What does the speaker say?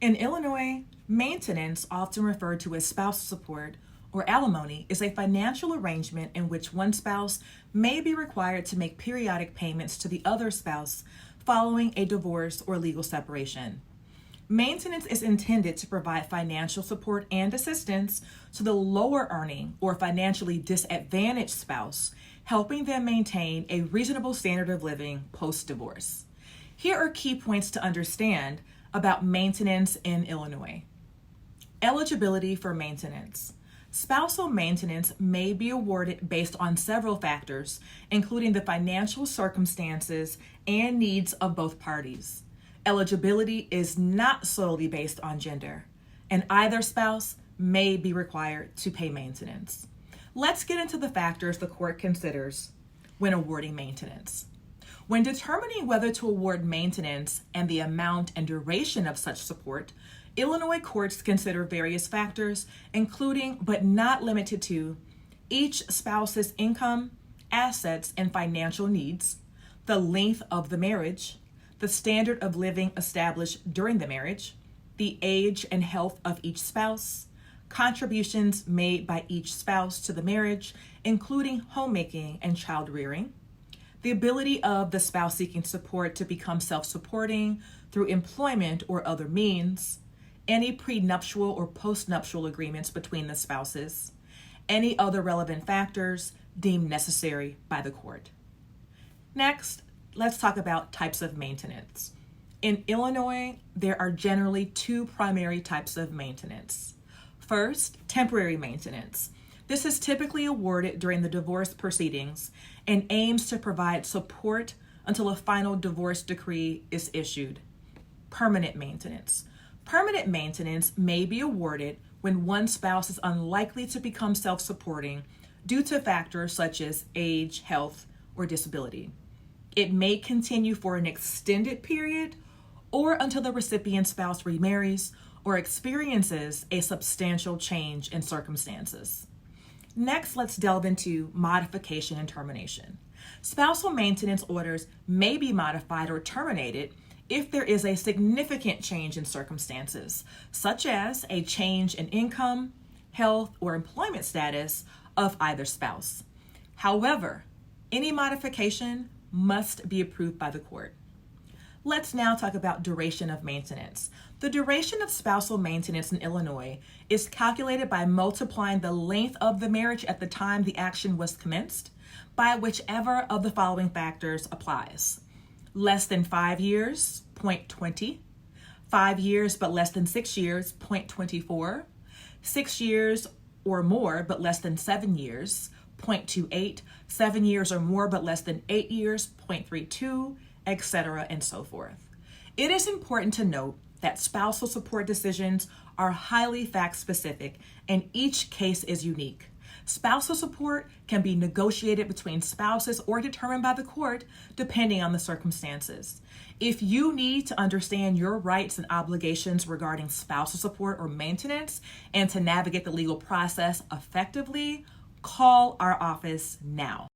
In Illinois, maintenance, often referred to as spousal support or alimony, is a financial arrangement in which one spouse may be required to make periodic payments to the other spouse following a divorce or legal separation. Maintenance is intended to provide financial support and assistance to the lower earning or financially disadvantaged spouse, helping them maintain a reasonable standard of living post-divorce. Here are key points to understand about maintenance in Illinois. Eligibility for maintenance. Spousal maintenance may be awarded based on several factors, including the financial circumstances and needs of both parties. Eligibility is not solely based on gender, and either spouse may be required to pay maintenance. Let's get into the factors the court considers when awarding maintenance. When determining whether to award maintenance and the amount and duration of such support, Illinois courts consider various factors, including but not limited to each spouse's income, assets, and financial needs, the length of the marriage, the standard of living established during the marriage, the age and health of each spouse, contributions made by each spouse to the marriage, including homemaking and child rearing, the ability of the spouse seeking support to become self-supporting through employment or other means, any prenuptial or postnuptial agreements between the spouses, any other relevant factors deemed necessary by the court. Next, let's talk about types of maintenance. In Illinois, there are generally two primary types of maintenance. First, temporary maintenance. This is typically awarded during the divorce proceedings and aims to provide support until a final divorce decree is issued. Permanent maintenance. Permanent maintenance may be awarded when one spouse is unlikely to become self-supporting due to factors such as age, health, or disability. It may continue for an extended period or until the recipient spouse remarries or experiences a substantial change in circumstances. Next, let's delve into modification and termination. Spousal maintenance orders may be modified or terminated if there is a significant change in circumstances, such as a change in income, health, or employment status of either spouse. However, any modification must be approved by the court. Let's now talk about duration of maintenance. The duration of spousal maintenance in Illinois is calculated by multiplying the length of the marriage at the time the action was commenced by whichever of the following factors applies. Less than 5 years, 0.20. 5 years but less than 6 years, 0.24. 6 years or more but less than 7 years, 0.28. 7 years or more but less than 8 years, 0.32, etc., and so forth. It is important to note that spousal support decisions are highly fact-specific and each case is unique. Spousal support can be negotiated between spouses or determined by the court depending on the circumstances. If you need to understand your rights and obligations regarding spousal support or maintenance and to navigate the legal process effectively, call our office now.